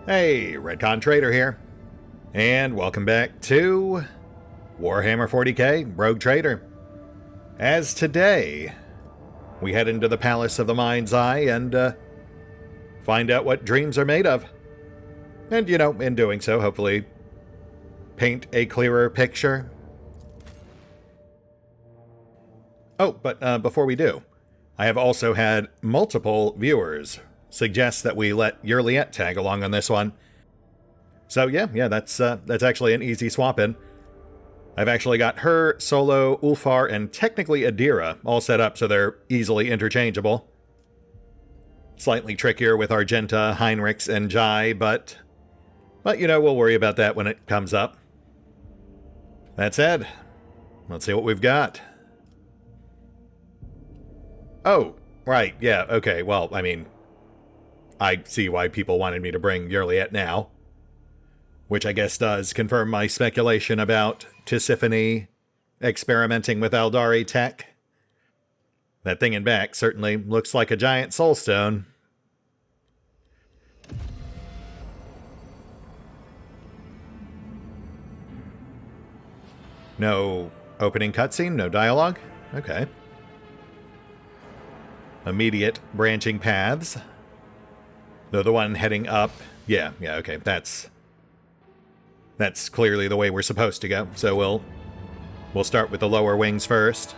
Hey, RetconRaider here, and welcome back to Warhammer 40k Rogue Trader. As today, we head into the Palace of the Mind's Eye and find out what dreams are made of. And, you know, in doing so, hopefully paint a clearer picture. Oh, but before we do, I have also had multiple viewers suggest that we let Yurliette tag along on this one. So yeah, that's actually an easy swap-in. I've actually got her, Solo, Ulfar, and technically Adira all set up so they're easily interchangeable. Slightly trickier with Argenta, Heinrichs, and Jai, but you know, we'll worry about that when it comes up. That said, let's see what we've got. Oh, right, yeah, okay, well, I mean, I see why people wanted me to bring Yurliette now. Which I guess does confirm my speculation about Tisiphone experimenting with Aeldari tech. That thing in back certainly looks like a giant soulstone. No opening cutscene, no dialogue? Okay. Immediate branching paths. Though the one heading up, yeah, okay, that's clearly the way we're supposed to go. So we'll start with the lower wings first.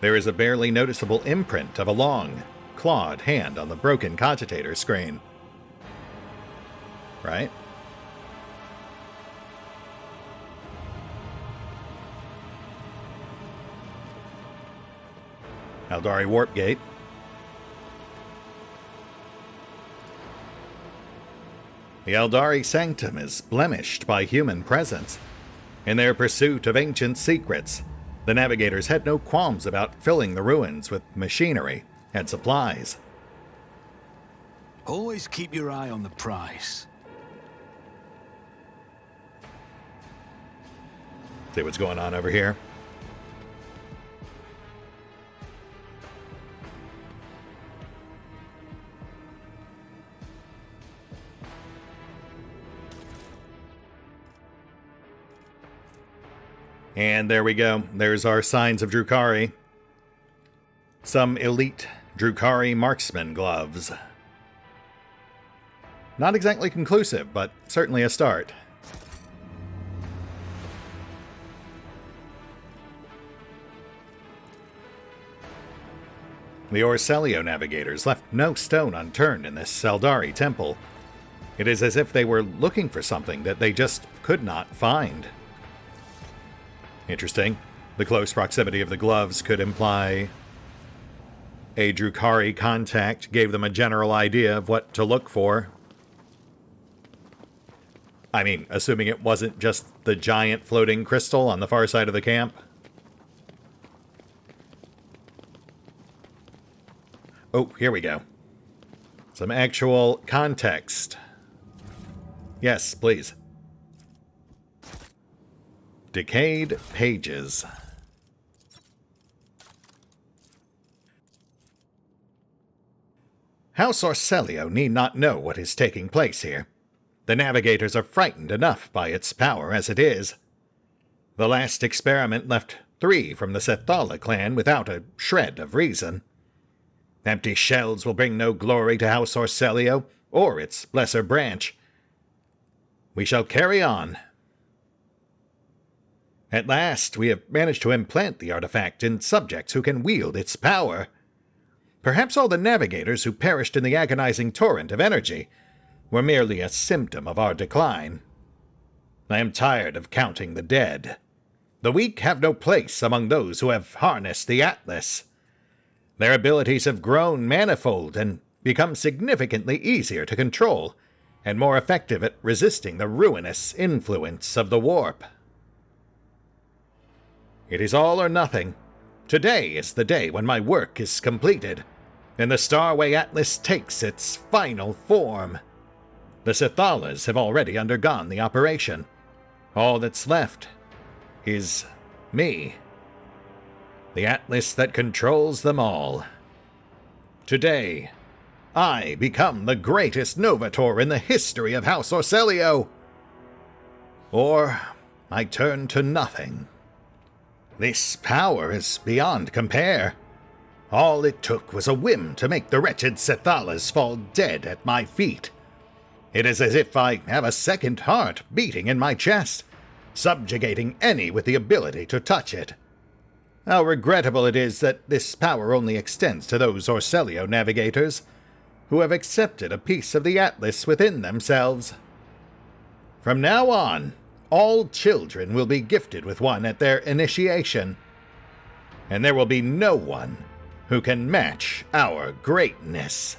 There is a barely noticeable imprint of a long, clawed hand on the broken cogitator screen. Right? Aeldari Warp Gate. The Aeldari Sanctum is blemished by human presence. In their pursuit of ancient secrets, the navigators had no qualms about filling the ruins with machinery and supplies. Always keep your eye on the prize. See what's going on over here. And there we go. There's our signs of Drukhari. Some elite Drukhari marksman gloves. Not exactly conclusive, but certainly a start. The Exsellsior navigators left no stone unturned in this Aeldari temple. It is as if they were looking for something that they just could not find. Interesting. The close proximity of the gloves could imply a Drukhari contact gave them a general idea of what to look for. I mean, assuming it wasn't just the giant floating crystal on the far side of the camp. Oh, here we go. Some actual context. Yes, please. Decayed pages. House Exsellsior need not know what is taking place here. The navigators are frightened enough by its power as it is. The last experiment left 3 from the Sethala clan without a shred of reason. Empty shells will bring no glory to House Exsellsior or its lesser branch. We shall carry on. At last, we have managed to implant the artifact in subjects who can wield its power. Perhaps all the navigators who perished in the agonizing torrent of energy were merely a symptom of our decline. I am tired of counting the dead. The weak have no place among those who have harnessed the Atlas. Their abilities have grown manifold and become significantly easier to control, and more effective at resisting the ruinous influence of the warp. It is all or nothing. Today is the day when my work is completed, and the Starway Atlas takes its final form. The Sethalas have already undergone the operation. All that's left is Me. The Atlas that controls them all. Today, I become the greatest Novator in the history of House Orselio. Or I turn to nothing. This power is beyond compare. All it took was a whim to make the wretched Sethalas fall dead at my feet. It is as if I have a second heart beating in my chest, subjugating any with the ability to touch it. How regrettable it is that this power only extends to those Orselio navigators who have accepted a piece of the Atlas within themselves. From now on, all children will be gifted with one at their initiation, and there will be no one who can match our greatness.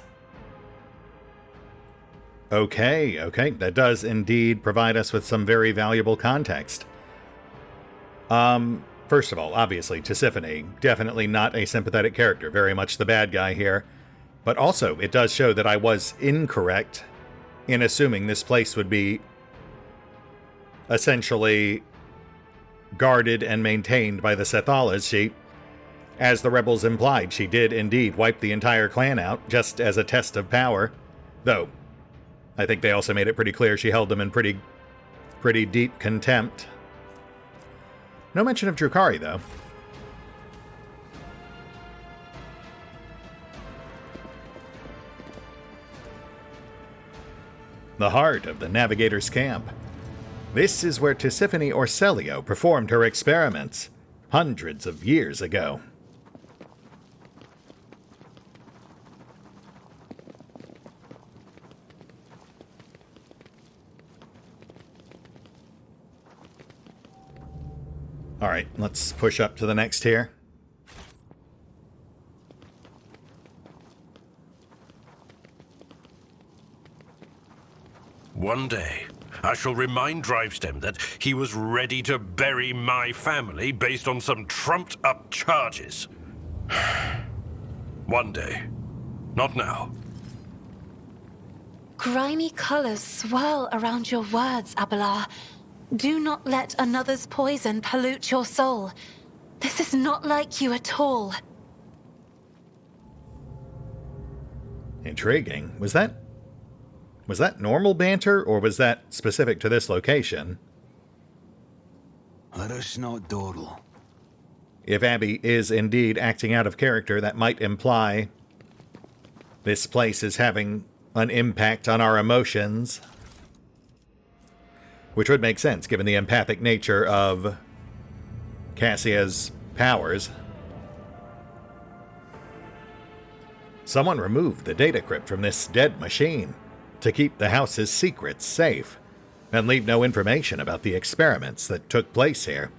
Okay, that does indeed provide us with some very valuable context. First of all, obviously, Tisiphone, definitely not a sympathetic character, very much the bad guy here. But also, it does show that I was incorrect in assuming this place would be essentially guarded and maintained by the Sethalas. As the rebels implied, she did indeed wipe the entire clan out, just as a test of power. Though, I think they also made it pretty clear she held them in pretty deep contempt. No mention of Drukhari, though. The heart of the Navigator's camp. This is where Tisiphone Orselio performed her experiments, hundreds of years ago. Alright, let's push up to the next tier. One day, I shall remind Drivestem that he was ready to bury my family based on some trumped-up charges. One day. Not now. Grimy colors swirl around your words, Abalos. Do not let another's poison pollute your soul. This is not like you at all. Intriguing. Was that normal banter, or was that specific to this location? Let us not dawdle. If Abby is indeed acting out of character, that might imply this place is having an impact on our emotions. Which would make sense, given the empathic nature of Cassia's powers. Someone removed the data crypt from this dead machine to keep the house's secrets safe and leave no information about the experiments that took place here.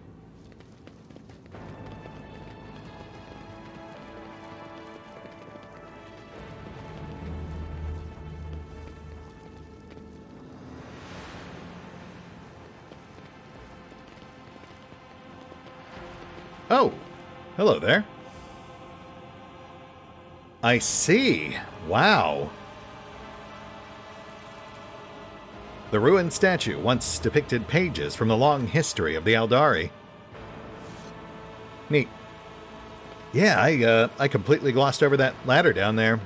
Oh, hello there. I see. Wow. The ruined statue once depicted pages from the long history of the Aeldari. Neat. Yeah, I completely glossed over that ladder down there.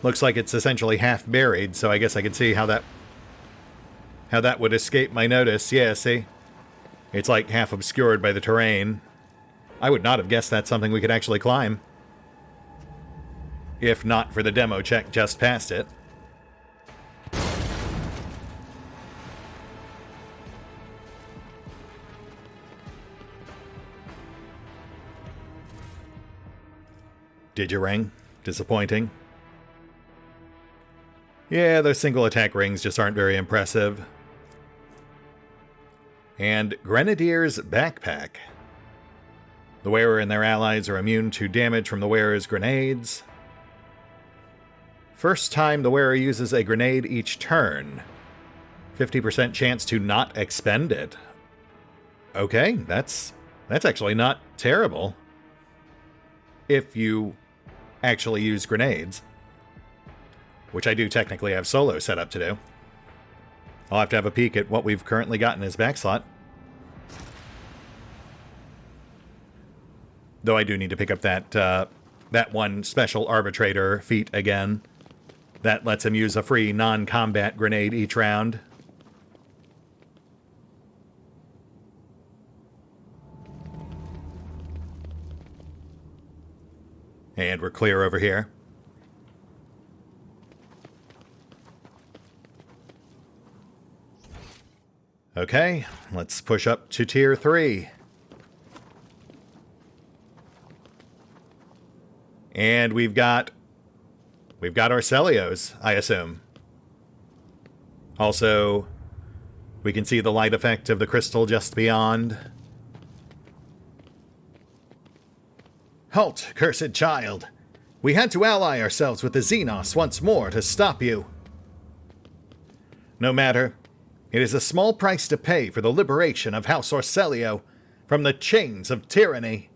Looks like it's essentially half buried, so I guess I could see how that would escape my notice. Yeah, see? It's like half obscured by the terrain. I would not have guessed that's something we could actually climb. If not for the demo check just past it. Did you ring? Disappointing. Yeah, those single attack rings just aren't very impressive. And Grenadier's backpack. The wearer and their allies are immune to damage from the wearer's grenades. First time the wearer uses a grenade each turn. 50% chance to not expend it. Okay, that's actually not terrible. If you actually use grenades. Which I do technically have solo set up to do. I'll have to have a peek at what we've currently got in his back slot. Though I do need to pick up that one special arbitrator feat again. That lets him use a free non-combat grenade each round. And we're clear over here. Okay, let's push up to Tier 3. And we've got our Celios, I assume. Also, we can see the light effect of the crystal just beyond. Halt, cursed child! We had to ally ourselves with the Xenos once more to stop you. No matter. It is a small price to pay for the liberation of House Orselio from the chains of tyranny.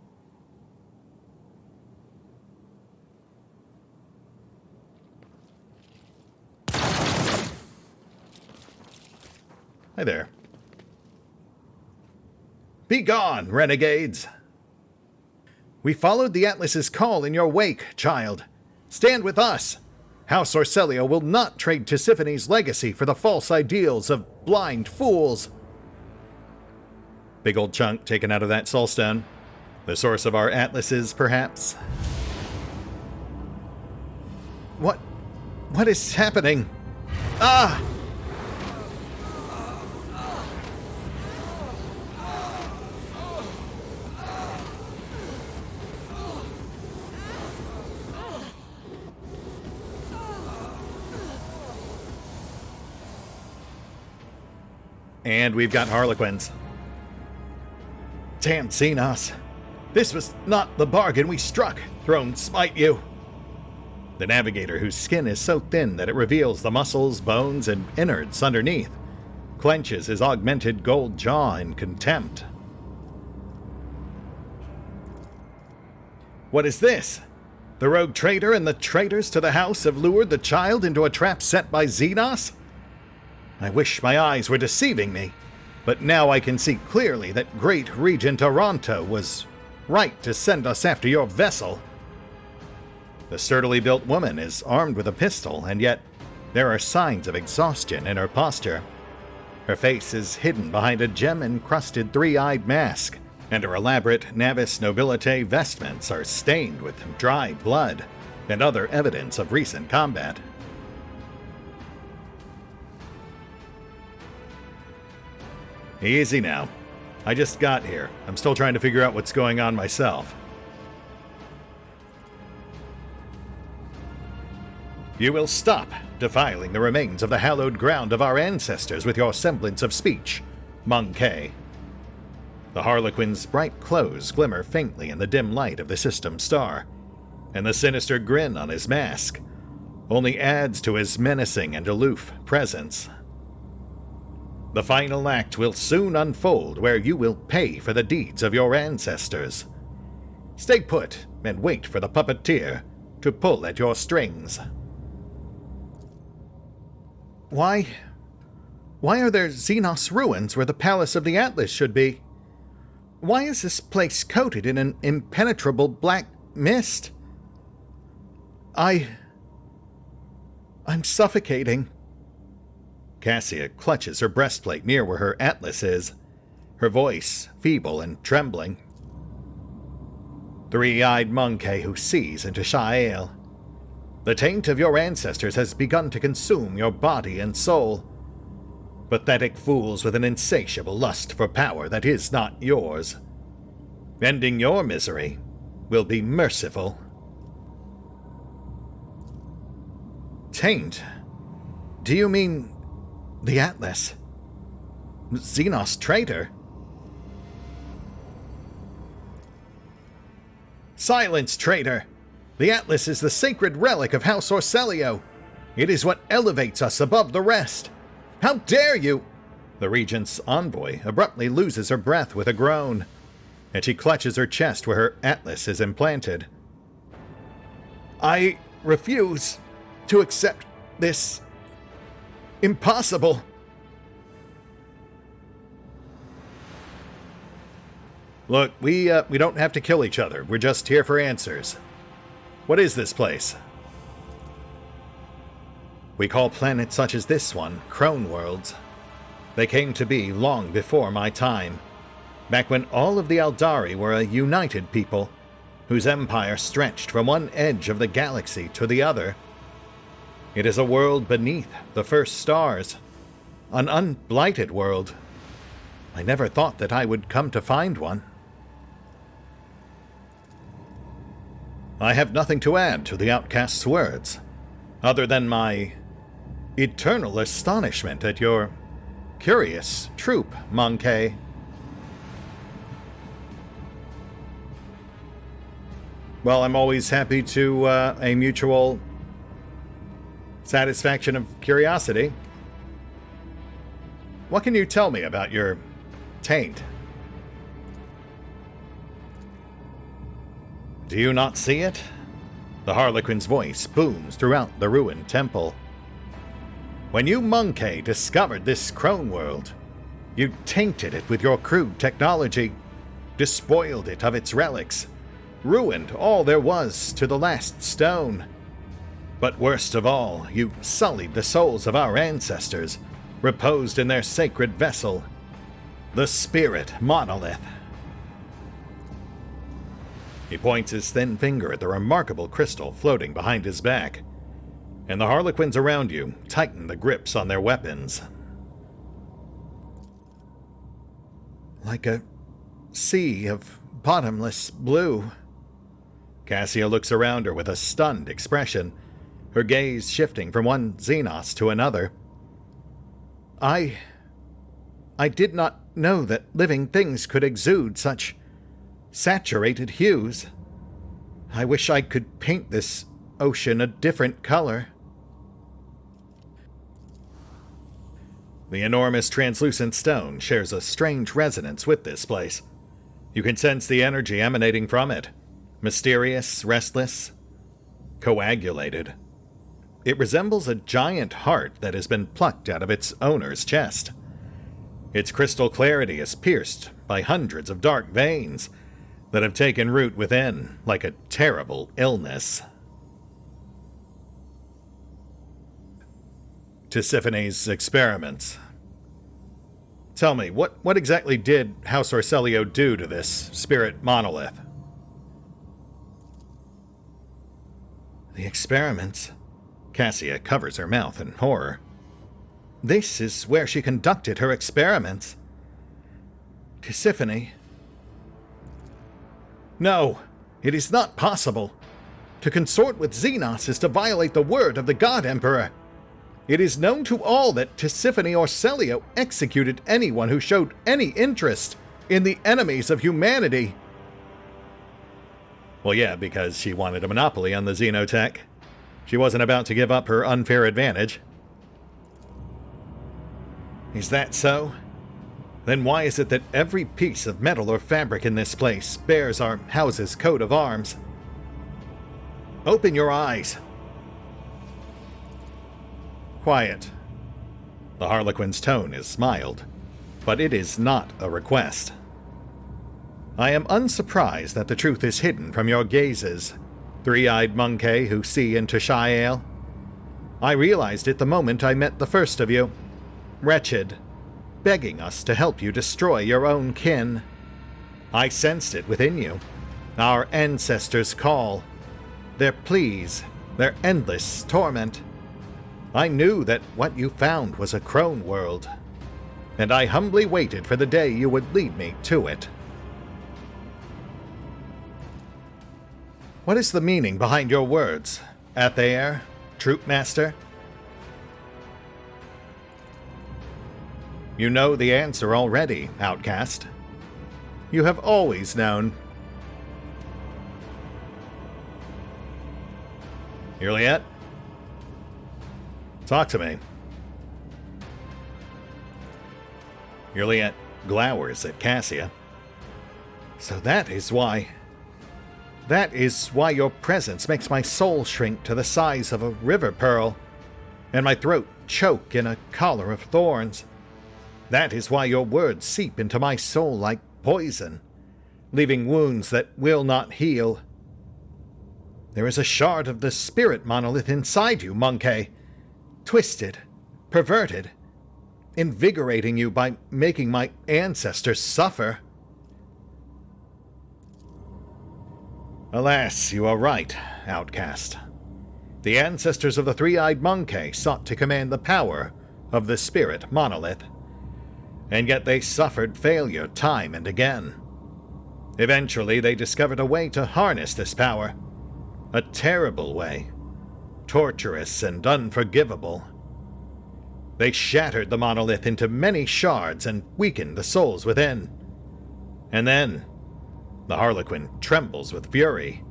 Hi there. Be gone, renegades! We followed the Atlas's call in your wake, child. Stand with us! House Orselio will not trade Tisiphone's legacy for the false ideals of blind fools. Big old chunk taken out of that soulstone. The source of our Atlases, perhaps? What is happening? Ah! And we've got Harlequins. Damn Xenos. This was not the bargain we struck. Throne smite you. The Navigator, whose skin is so thin that it reveals the muscles, bones, and innards underneath, clenches his augmented gold jaw in contempt. What is this? The rogue traitor and the traitors to the house have lured the child into a trap set by Xenos? I wish my eyes were deceiving me, but now I can see clearly that Great Regent Aranto was right to send us after your vessel. The sturdily built woman is armed with a pistol, and yet there are signs of exhaustion in her posture. Her face is hidden behind a gem-encrusted three-eyed mask, and her elaborate Navis Nobilite vestments are stained with dried blood and other evidence of recent combat. Easy now. I just got here. I'm still trying to figure out what's going on myself. You will stop defiling the remains of the hallowed ground of our ancestors with your semblance of speech, Monkey. The Harlequin's bright clothes glimmer faintly in the dim light of the system star, and the sinister grin on his mask only adds to his menacing and aloof presence. The final act will soon unfold where you will pay for the deeds of your ancestors. Stay put and wait for the puppeteer to pull at your strings. Why are there Xenos ruins where the Palace of the Atlas should be? Why is this place coated in an impenetrable black mist? I'm suffocating. Cassia clutches her breastplate near where her Atlas is, her voice feeble and trembling. Three-eyed Monkey who sees into Shael. The taint of your ancestors has begun to consume your body and soul. Pathetic fools with an insatiable lust for power that is not yours. Ending your misery will be merciful. Taint? Do you mean the Atlas? Xenos traitor? Silence, traitor! The Atlas is the sacred relic of House Orselio. It is what elevates us above the rest. How dare you! The Regent's envoy abruptly loses her breath with a groan, and she clutches her chest where her Atlas is implanted. I refuse to accept this. Impossible! Look, we don't have to kill each other. We're just here for answers. What is this place? We call planets such as this one Crone Worlds. They came to be long before my time, back when all of the Eldari were a united people, whose empire stretched from one edge of the galaxy to the other. It is a world beneath the first stars, an unblighted world. I never thought that I would come to find one. I have nothing to add to the outcast's words, other than my eternal astonishment at your curious troop, Monkey. Well, I'm always happy to a mutual satisfaction of curiosity. What can you tell me about your taint? Do you not see it? The Harlequin's voice booms throughout the ruined temple. When you, Monkey, discovered this Crone world, you tainted it with your crude technology, despoiled it of its relics, ruined all there was to the last stone. But worst of all, you sullied the souls of our ancestors, reposed in their sacred vessel, the spirit monolith. He points his thin finger at the remarkable crystal floating behind his back, and the Harlequins around you tighten the grips on their weapons. Like a sea of bottomless blue. Cassia looks around her with a stunned expression, her gaze shifting from one Xenos to another. I did not know that living things could exude such saturated hues. I wish I could paint this ocean a different color. The enormous translucent stone shares a strange resonance with this place. You can sense the energy emanating from it. Mysterious, restless, coagulated. It resembles a giant heart that has been plucked out of its owner's chest. Its crystal clarity is pierced by hundreds of dark veins that have taken root within like a terrible illness. Tisiphone's experiments. Tell me, what exactly did House Orselio do to this spirit monolith? The experiments? Cassia covers her mouth in horror. This is where she conducted her experiments. Tisiphone. No, it is not possible. To consort with Xenos is to violate the word of the God Emperor. It is known to all that Tisiphone Orselio executed anyone who showed any interest in the enemies of humanity. Well, yeah, because she wanted a monopoly on the xenotech. She wasn't about to give up her unfair advantage. Is that so? Then why is it that every piece of metal or fabric in this place bears our house's coat of arms? Open your eyes. Quiet. The Harlequin's tone is mild, but it is not a request. I am unsurprised that the truth is hidden from your gazes, three-eyed monkey who see into Shael. I realized it the moment I met the first of you, wretched, begging us to help you destroy your own kin. I sensed it within you, our ancestors' call, their pleas, their endless torment. I knew that what you found was a Crone world, and I humbly waited for the day you would lead me to it. What is the meaning behind your words, Athair, Troop Master? You know the answer already, Outcast. You have always known. Juliet? Talk to me. Juliet glowers at Cassia. So that is why your presence makes my soul shrink to the size of a river pearl, and my throat choke in a collar of thorns. That is why your words seep into my soul like poison, leaving wounds that will not heal. There is a shard of the spirit monolith inside you, monkey. Twisted, perverted, invigorating you by making my ancestors suffer. Alas, you are right, outcast. The ancestors of the three-eyed monkey sought to command the power of the spirit monolith, and yet they suffered failure time and again. Eventually, they discovered a way to harness this power. A terrible way. Torturous and unforgivable. They shattered the monolith into many shards and weakened the souls within. And then, the Harlequin trembles with fury.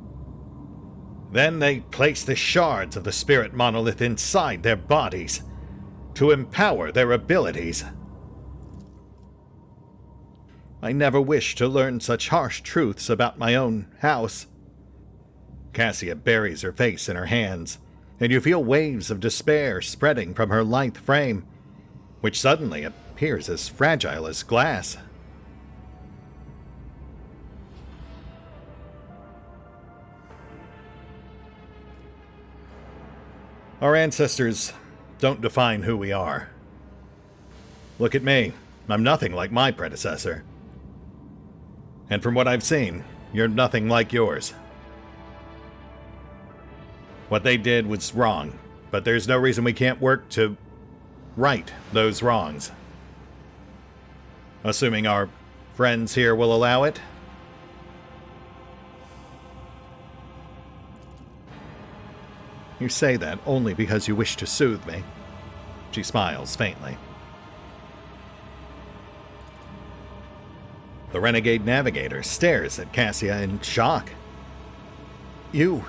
Then they place the shards of the spirit monolith inside their bodies to empower their abilities. I never wished to learn such harsh truths about my own house. Cassia buries her face in her hands, and you feel waves of despair spreading from her lithe frame, which suddenly appears as fragile as glass. Our ancestors don't define who we are. Look at me. I'm nothing like my predecessor. And from what I've seen, you're nothing like yours. What they did was wrong, but there's no reason we can't work to right those wrongs. Assuming our friends here will allow it. You say that only because you wish to soothe me. She smiles faintly. The renegade navigator stares at Cassia in shock. You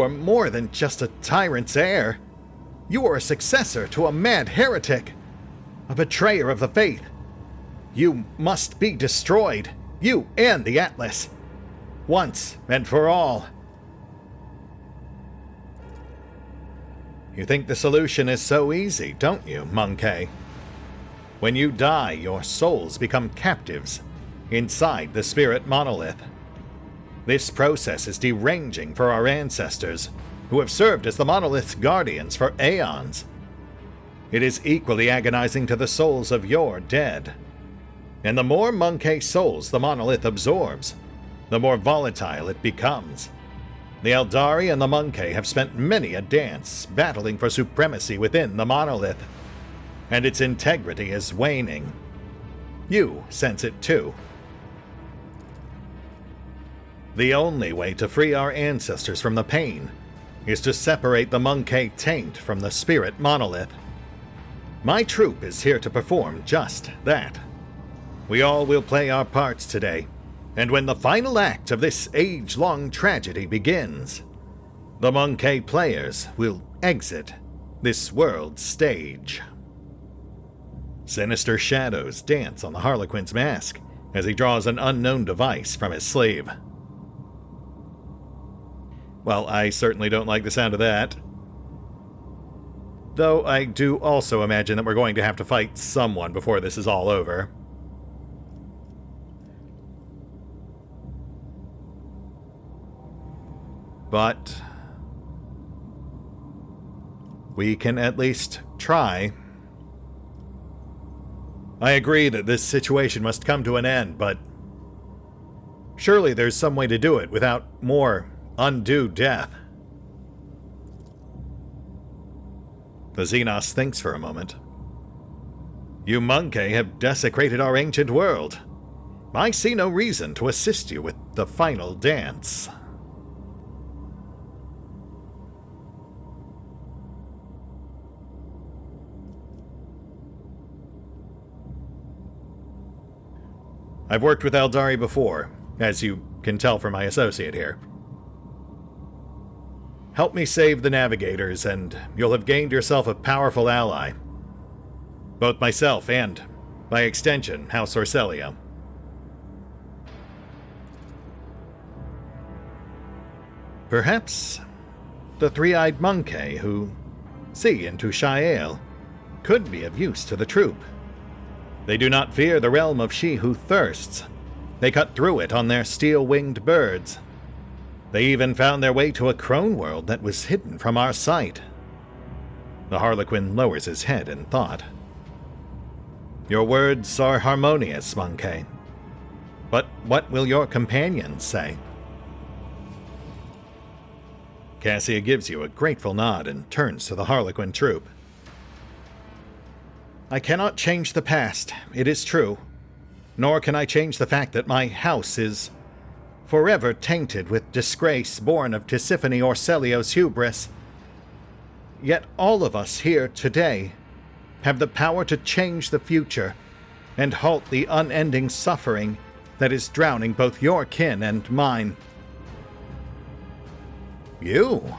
are more than just a tyrant's heir. You are a successor to a mad heretic, a betrayer of the faith. You must be destroyed, you and the Atlas, once and for all. You think the solution is so easy, don't you, monkey? When you die, your souls become captives inside the spirit monolith. This process is deranging for our ancestors, who have served as the monolith's guardians for aeons. It is equally agonizing to the souls of your dead. And the more monkey souls the monolith absorbs, the more volatile it becomes. The Eldari and the monkey have spent many a dance battling for supremacy within the monolith, and its integrity is waning. You sense it too. The only way to free our ancestors from the pain is to separate the monkey taint from the spirit monolith. My troop is here to perform just that. We all will play our parts today, and when the final act of this age-long tragedy begins, the monkey players will exit this world's stage. Sinister shadows dance on the Harlequin's mask as he draws an unknown device from his sleeve. Well, I certainly don't like the sound of that. Though I do also imagine that we're going to have to fight someone before this is all over. But we can at least try. I agree that this situation must come to an end, but surely there's some way to do it without more undue death. The Xenos thinks for a moment. You monkey have desecrated our ancient world. I see no reason to assist you with the final dance. I've worked with Eldari before, as you can tell from my associate here. Help me save the navigators, and you'll have gained yourself a powerful ally. Both myself and, by extension, House Orselio. Perhaps the three-eyed monkey who see into Shael could be of use to the troop. They do not fear the realm of she who thirsts. They cut through it on their steel-winged birds. They even found their way to a crone world that was hidden from our sight. The Harlequin lowers his head in thought. Your words are harmonious, Monkey. But what will your companions say? Cassia gives you a grateful nod and turns to the Harlequin troop. I cannot change the past, it is true. Nor can I change the fact that my house is forever tainted with disgrace born of Tisiphone Orselio's hubris. Yet all of us here today have the power to change the future and halt the unending suffering that is drowning both your kin and mine. You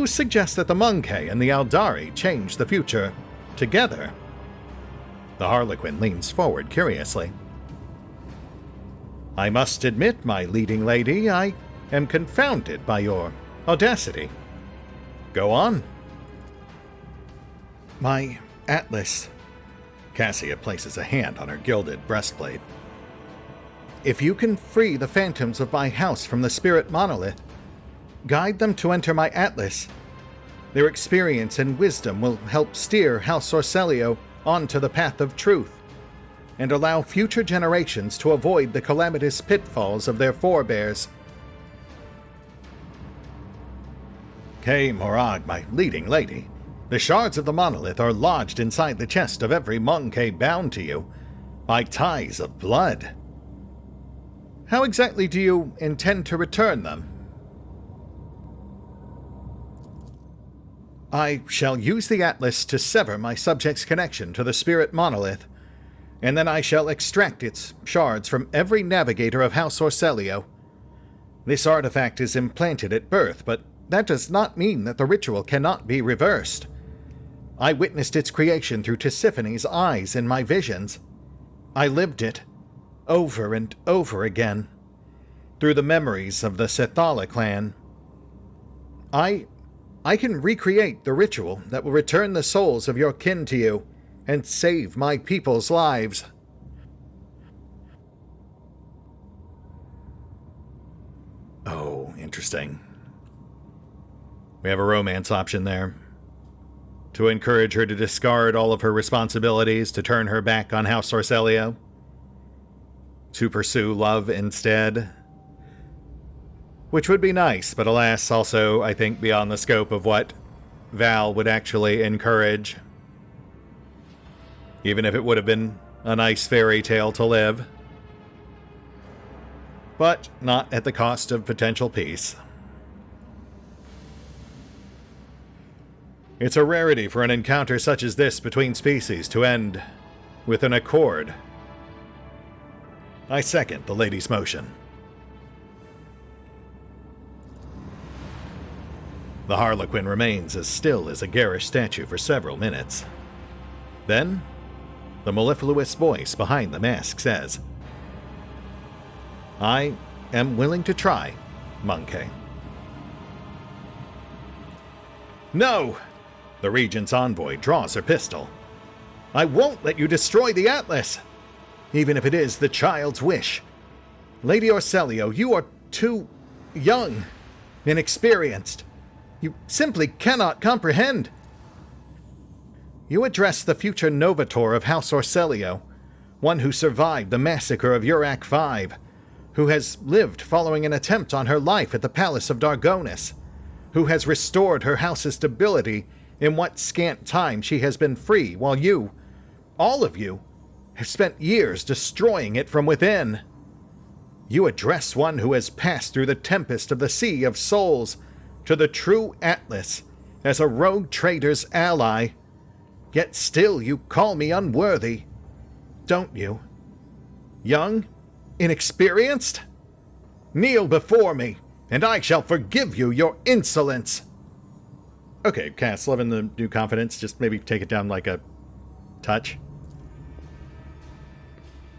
suggest that the Monkey and the Aldari change the future together? The Harlequin leans forward curiously. I must admit, my leading lady, I am confounded by your audacity. Go on. My atlas. Cassia places a hand on her gilded breastplate. If you can free the phantoms of my house from the spirit monolith, guide them to enter my atlas, their experience and wisdom will help steer House Orselio onto the path of truth, and allow future generations to avoid the calamitous pitfalls of their forebears. Kay Morag, my leading lady, the shards of the monolith are lodged inside the chest of every Monkey bound to you by ties of blood. How exactly do you intend to return them? I shall use the atlas to sever my subject's connection to the spirit monolith, and then I shall extract its shards from every navigator of House Orselio. This artifact is implanted at birth, but that does not mean that the ritual cannot be reversed. I witnessed its creation through Tisiphone's eyes in my visions. I lived it, over and over again, through the memories of the Sethala clan. I can recreate the ritual that will return the souls of your kin to you and save my people's lives. Oh, interesting. We have a romance option there. To encourage her to discard all of her responsibilities to turn her back on House Orselio. To pursue love instead. Which would be nice, but alas, also, I think, beyond the scope of what Val would actually encourage. Even if it would have been a nice fairy tale to live. But not at the cost of potential peace. It's a rarity for an encounter such as this between species to end with an accord. I second the lady's motion. The Harlequin remains as still as a garish statue for several minutes. Then, the mellifluous voice behind the mask says, I am willing to try, Monkey. No! The Regent's envoy draws her pistol. I won't let you destroy the Atlas, even if it is the child's wish. Lady Orselio, you are too young, inexperienced. You simply cannot comprehend. You address the future Novator of House Orselio, one who survived the massacre of Urak V, who has lived following an attempt on her life at the Palace of Dargonis, who has restored her house's stability in what scant time she has been free, while you, all of you, have spent years destroying it from within. You address one who has passed through the tempest of the Sea of Souls to the true Atlas as a rogue trader's ally. Yet still you call me unworthy, don't you? Young? Inexperienced? Kneel before me, and I shall forgive you your insolence. Okay, Cass, loving the new confidence. Just maybe take it down like a touch.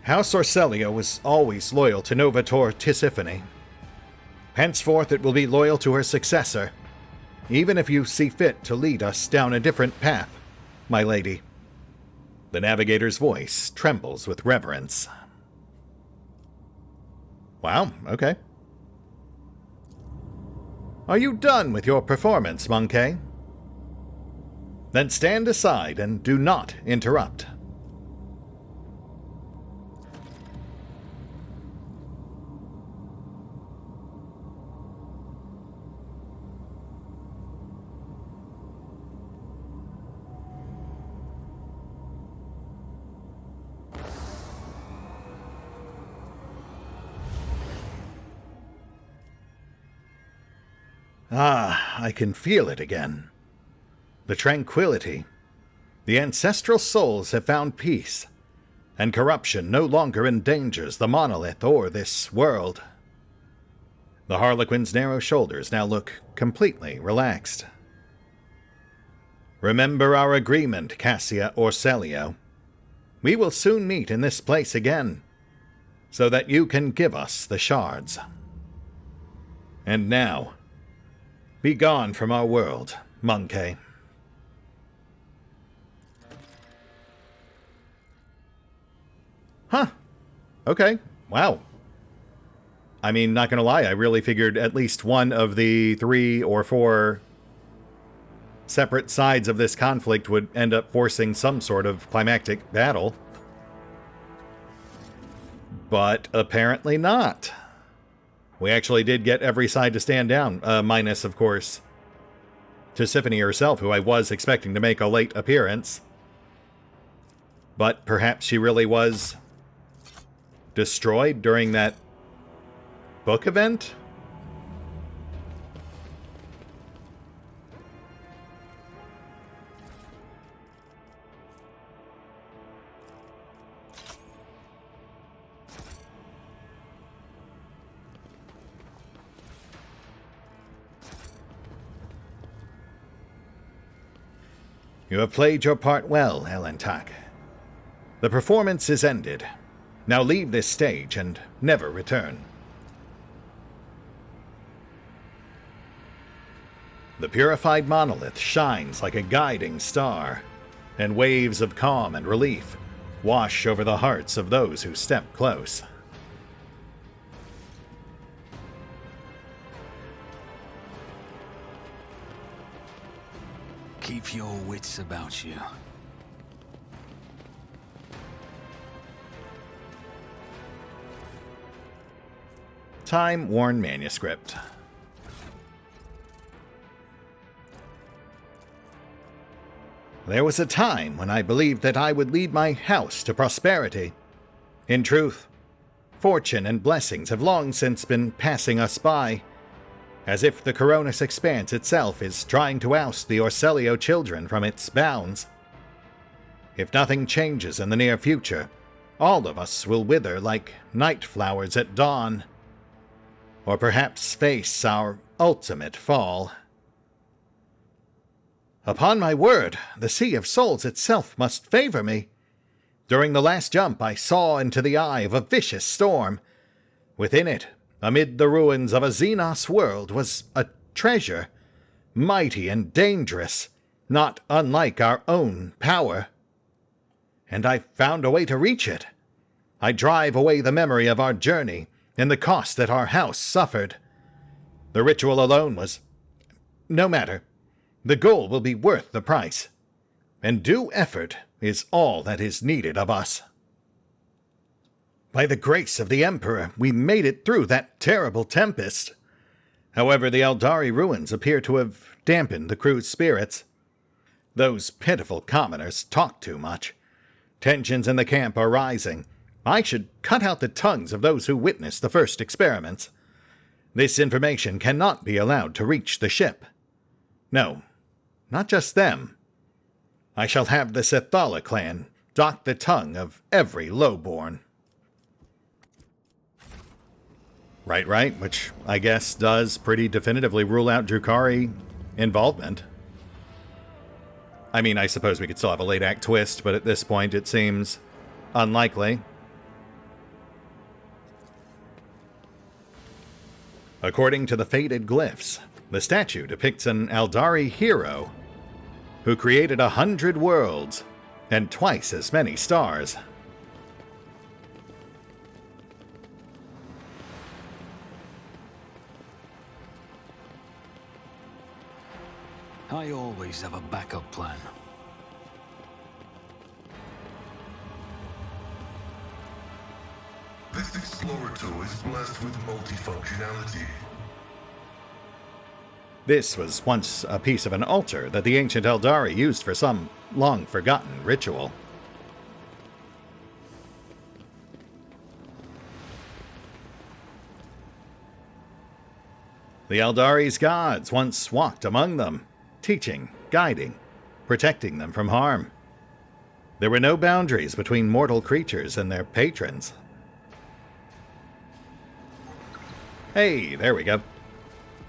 House Orselio was always loyal to Novator Tisiphone. Henceforth it will be loyal to her successor, even if you see fit to lead us down a different path, my lady. The navigator's voice trembles with reverence. Wow, okay. Are you done with your performance, Monkey? Then stand aside and do not interrupt. Ah, I can feel it again. The tranquility. The ancestral souls have found peace, and corruption no longer endangers the monolith or this world. The Harlequin's narrow shoulders now look completely relaxed. Remember our agreement, Cassia Orselio. We will soon meet in this place again, so that you can give us the shards. And now, be gone from our world, Monkey. Huh. Okay. Wow. I mean, not gonna lie, I really figured at least one of the 3 or 4 separate sides of this conflict would end up forcing some sort of climactic battle. But apparently not. We actually did get every side to stand down, minus, of course, Tisiphone herself, who I was expecting to make a late appearance. But perhaps she really was destroyed during that book event? You have played your part well, Elentak. The performance is ended. Now leave this stage and never return. The purified monolith shines like a guiding star, and waves of calm and relief wash over the hearts of those who step close. Keep your wits about you. Time-worn manuscript. There was a time when I believed that I would lead my house to prosperity. In truth, fortune and blessings have long since been passing us by, as if the Coronis Expanse itself is trying to oust the Orselio children from its bounds. If nothing changes in the near future, all of us will wither like night flowers at dawn, or perhaps face our ultimate fall. Upon my word, the Sea of Souls itself must favor me. During the last jump, I saw into the eye of a vicious storm. Within it, amid the ruins of a Xenos world, was a treasure, mighty and dangerous, not unlike our own power. And I found a way to reach it. I drive away the memory of our journey and the cost that our house suffered. The ritual alone was... no matter. The goal will be worth the price. And due effort is all that is needed of us. By the grace of the Emperor, we made it through that terrible tempest. However, the Eldari ruins appear to have dampened the crew's spirits. Those pitiful commoners talk too much. Tensions in the camp are rising. I should cut out the tongues of those who witnessed the first experiments. This information cannot be allowed to reach the ship. No, not just them. I shall have the Sethala clan dock the tongue of every lowborn. Right, which I guess does pretty definitively rule out Drukhari involvement. I mean, I suppose we could still have a late act twist, but at this point it seems unlikely. According to the faded glyphs, the statue depicts an Eldari hero who created 100 worlds and twice as many stars. I always have a backup plan. This Explorer tool is blessed with multifunctionality. This was once a piece of an altar that the ancient Eldari used for some long-forgotten ritual. The Eldari's gods once walked among them, teaching, guiding, protecting them from harm. There were no boundaries between mortal creatures and their patrons. Hey, there we go.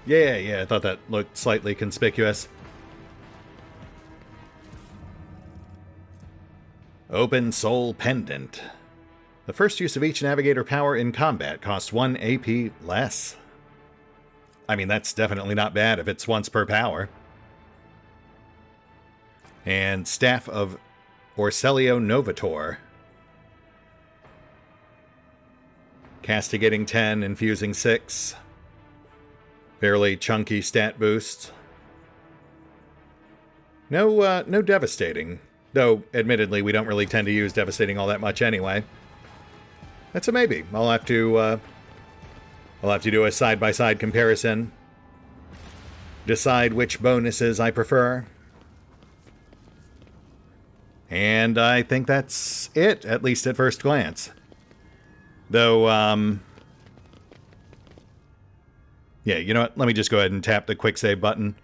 Yeah, I thought that looked slightly conspicuous. Open Soul Pendant. The first use of each navigator power in combat costs 1 AP less. I mean, that's definitely not bad if it's once per power. And Staff of Orselio Novator. Castigating 10, infusing 6. Fairly chunky stat boost. No devastating. Though, admittedly, we don't really tend to use devastating all that much anyway. That's a maybe. I'll have to do a side-by-side comparison. Decide which bonuses I prefer. And I think that's it, at least at first glance. Though, yeah, you know what? Let me just go ahead and tap the quick save button.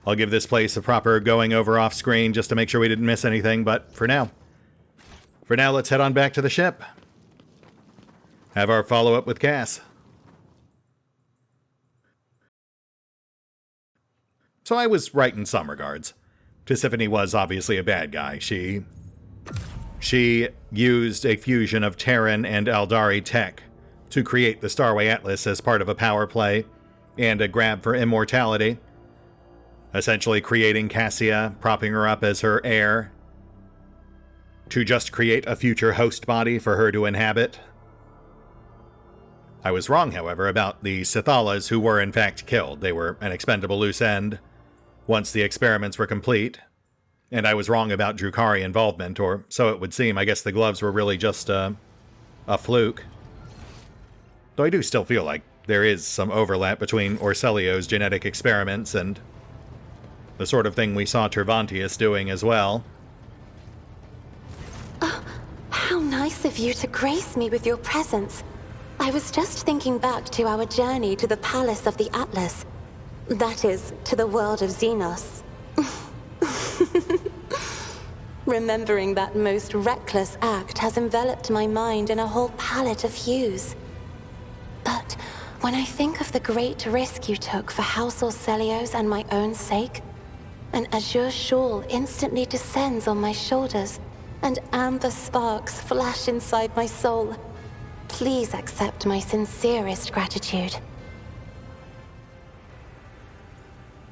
I'll give this place a proper going over off screen just to make sure we didn't miss anything, but for now, let's head on back to the ship. Have our follow-up with Cass. So I was right in some regards. Tisiphone was obviously a bad guy. She used a fusion of Terran and Eldari tech to create the Starway Atlas as part of a power play and a grab for immortality, essentially creating Cassia, propping her up as her heir, to just create a future host body for her to inhabit. I was wrong, however, about the Sithalas who were in fact killed. They were an expendable loose end once the experiments were complete. And I was wrong about Drukhari involvement, or so it would seem. I guess the gloves were really just a fluke. Though I do still feel like there is some overlap between Orselio's genetic experiments and the sort of thing we saw Tervantius doing as well. Oh, how nice of you to grace me with your presence. I was just thinking back to our journey to the Palace of the Atlas. That is, to the world of Xenos. Remembering that most reckless act has enveloped my mind in a whole palette of hues. But when I think of the great risk you took for House Orselio's and my own sake, an azure shawl instantly descends on my shoulders, and amber sparks flash inside my soul. Please accept my sincerest gratitude.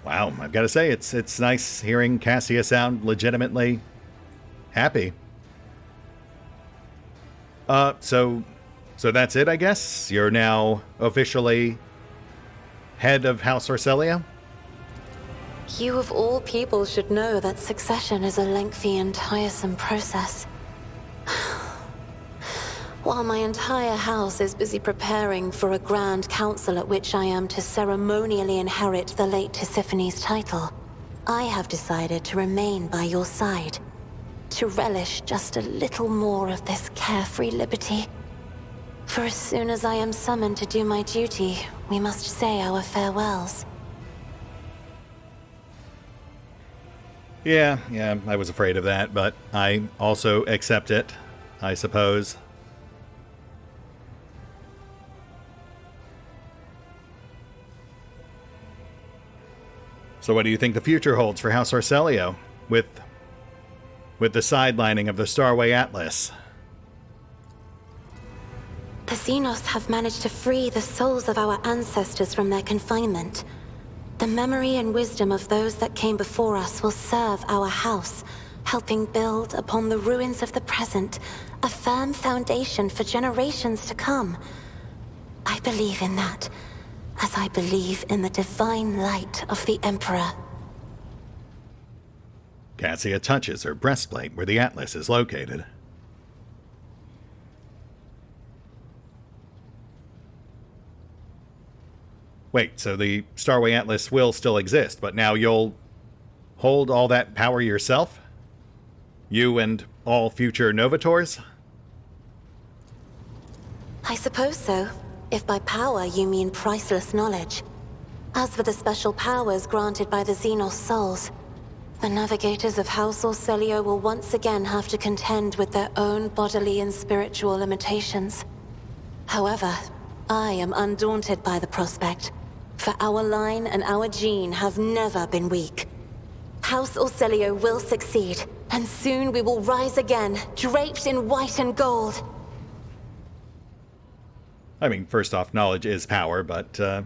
Wow, I've got to say, it's nice hearing Cassia sound legitimately happy. So that's it, I guess? You're now officially head of House Orselio? You of all people should know that succession is a lengthy and tiresome process. While my entire house is busy preparing for a grand council at which I am to ceremonially inherit the late Tisiphone's title, I have decided to remain by your side, to relish just a little more of this carefree liberty. For as soon as I am summoned to do my duty, we must say our farewells. Yeah, I was afraid of that, but I also accept it, I suppose. So what do you think the future holds for House Orselio, with the sidelining of the Starway Atlas? The Xenos have managed to free the souls of our ancestors from their confinement. The memory and wisdom of those that came before us will serve our house, helping build upon the ruins of the present a firm foundation for generations to come. I believe in that, as I believe in the divine light of the Emperor Cassia touches her breastplate where the atlas is located. Wait, so the Starway Atlas will still exist, but now you'll hold all that power yourself? You and all future Novators? I suppose so, if by power you mean priceless knowledge. As for the special powers granted by the Xenos souls, the navigators of House Exsellsior will once again have to contend with their own bodily and spiritual limitations. However, I am undaunted by the prospect, for our line and our gene have never been weak. House Exsellsior will succeed, and soon we will rise again, draped in white and gold. I mean, first off, knowledge is power, but yeah,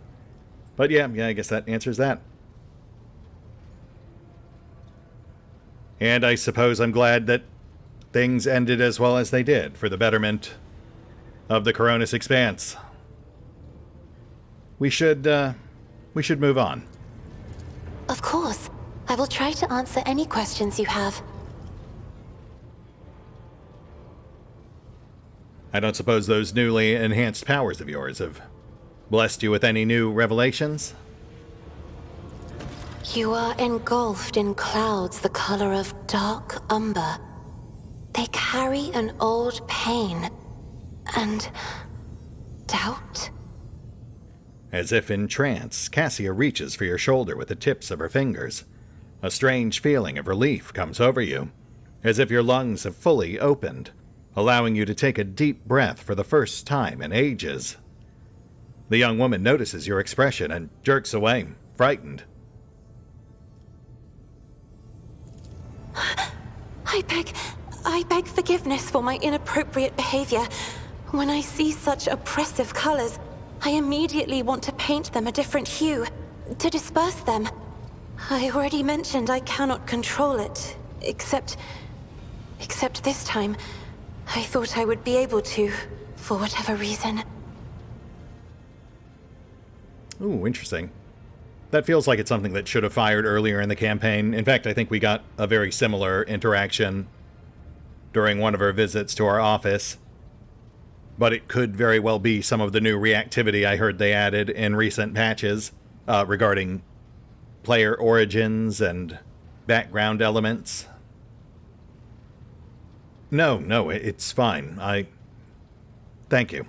I guess that answers that. And I suppose I'm glad that things ended as well as they did for the betterment of the Coronis Expanse. We should move on. Of course. I will try to answer any questions you have. I don't suppose those newly enhanced powers of yours have blessed you with any new revelations? You are engulfed in clouds the color of dark umber. They carry an old pain and doubt. As if in trance, Cassia reaches for your shoulder with the tips of her fingers. A strange feeling of relief comes over you, as if your lungs have fully opened, allowing you to take a deep breath for the first time in ages. The young woman notices your expression and jerks away, frightened. I beg forgiveness for my inappropriate behavior. When I see such oppressive colors, I immediately want to paint them a different hue, to disperse them. I already mentioned I cannot control it, except this time, I thought I would be able to, for whatever reason. Ooh, interesting. That feels like it's something that should have fired earlier in the campaign. In fact, I think we got a very similar interaction during one of our visits to our office. But it could very well be some of the new reactivity I heard they added in recent patches regarding player origins and background elements. No, it's fine. Thank you.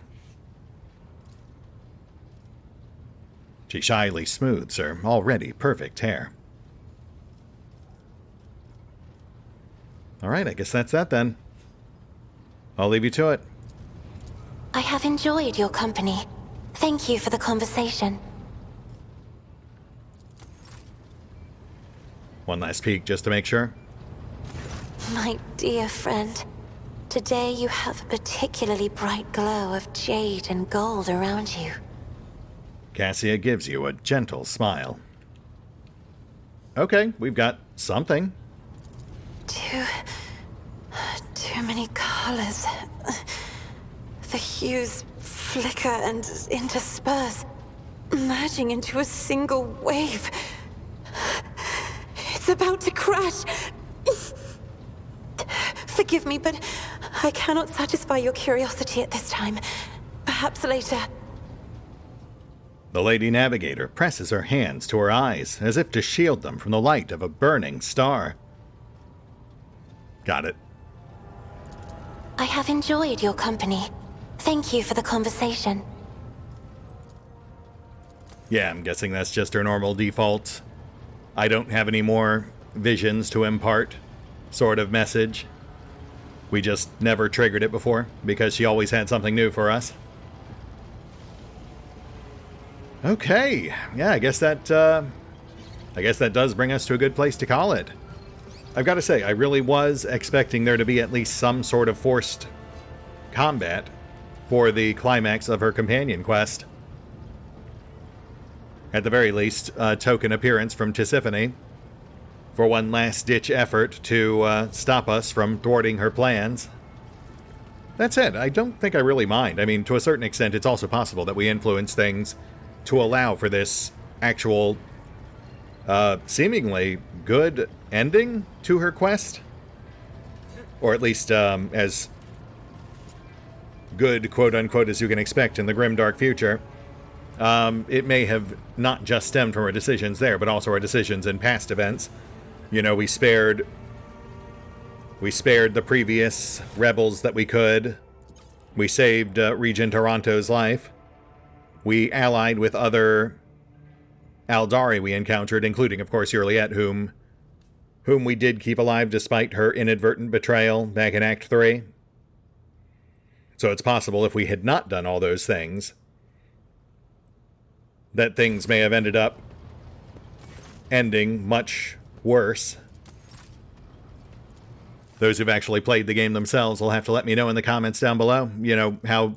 She shyly smooths her already perfect hair. All right, I guess that's that then. I'll leave you to it. I have enjoyed your company. Thank you for the conversation. One last peek just to make sure. My dear friend, today you have a particularly bright glow of jade and gold around you. Cassia gives you a gentle smile. Okay, we've got something. Too many colors. The hues flicker and intersperse, merging into a single wave. It's about to crash. Forgive me, but I cannot satisfy your curiosity at this time. Perhaps later. The Lady Navigator presses her hands to her eyes, as if to shield them from the light of a burning star. Got it. I have enjoyed your company. Thank you for the conversation. Yeah, I'm guessing that's just her normal default. I don't have any more visions to impart sort of message. We just never triggered it before, because she always had something new for us. Okay, yeah, I guess that does bring us to a good place to call it. I've got to say, I really was expecting there to be at least some sort of forced combat for the climax of her companion quest. At the very least, a token appearance from Tisiphone for one last-ditch effort to stop us from thwarting her plans. That said, I don't think I really mind. I mean, to a certain extent, it's also possible that we influence things to allow for this actual, seemingly good ending to her quest. Or at least as good, quote-unquote, as you can expect in the grimdark future. It may have not just stemmed from our decisions there, but also our decisions in past events. You know, we spared the previous rebels that we could. We saved Regent Taranto's life. We allied with other Aldari we encountered, including, of course, Yurliet, whom we did keep alive despite her inadvertent betrayal back in Act 3. So it's possible if we had not done all those things, that things may have ended up ending much worse. Those who've actually played the game themselves will have to let me know in the comments down below, you know, how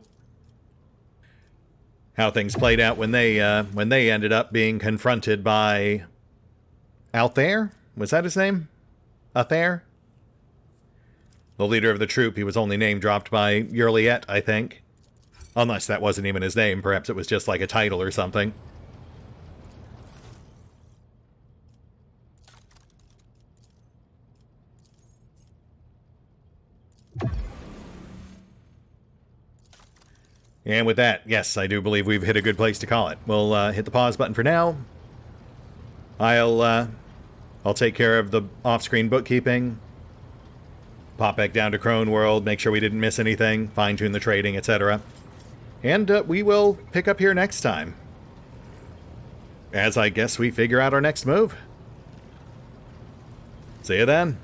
things played out when they ended up being confronted by Althair? Was that his name? Althair? The leader of the troop. He was only name dropped by Yurliet, I think. Unless that wasn't even his name. Perhaps it was just like a title or something. And with that, yes, I do believe we've hit a good place to call it. We'll hit the pause button for now. I'll take care of the off-screen bookkeeping. Pop back down to Crone World, make sure we didn't miss anything, fine-tune the trading, etc. And we will pick up here next time, as I guess we figure out our next move. See you then.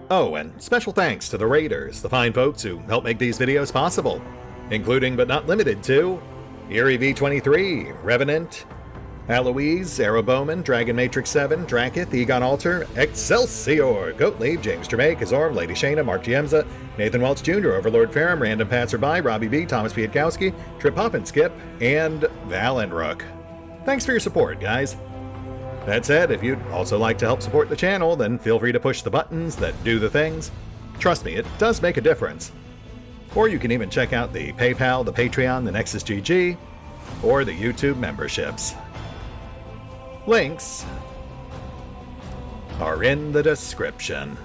Oh, and special thanks to the Raiders, the fine folks who help make these videos possible, including but not limited to Eerie V23, Revenant, Alois, Arrow Bowman, Dragon Matrix 7, Drakiith, EgonAlter, Exsellsior, Gottlieb, James Trimmier, Kazorm, Lady Shayna, Mark Giemza, Nathan Welch Jr., OverlordPherom, RandomPassrby, RobbyB, Tomasz Piątkowski, Triphoppenskip, and Valinrook. Thanks for your support, guys. That said, if you'd also like to help support the channel, then feel free to push the buttons that do the things. Trust me, it does make a difference. Or you can even check out the PayPal, the Patreon, the Nexus GG, or the YouTube memberships. Links are in the description.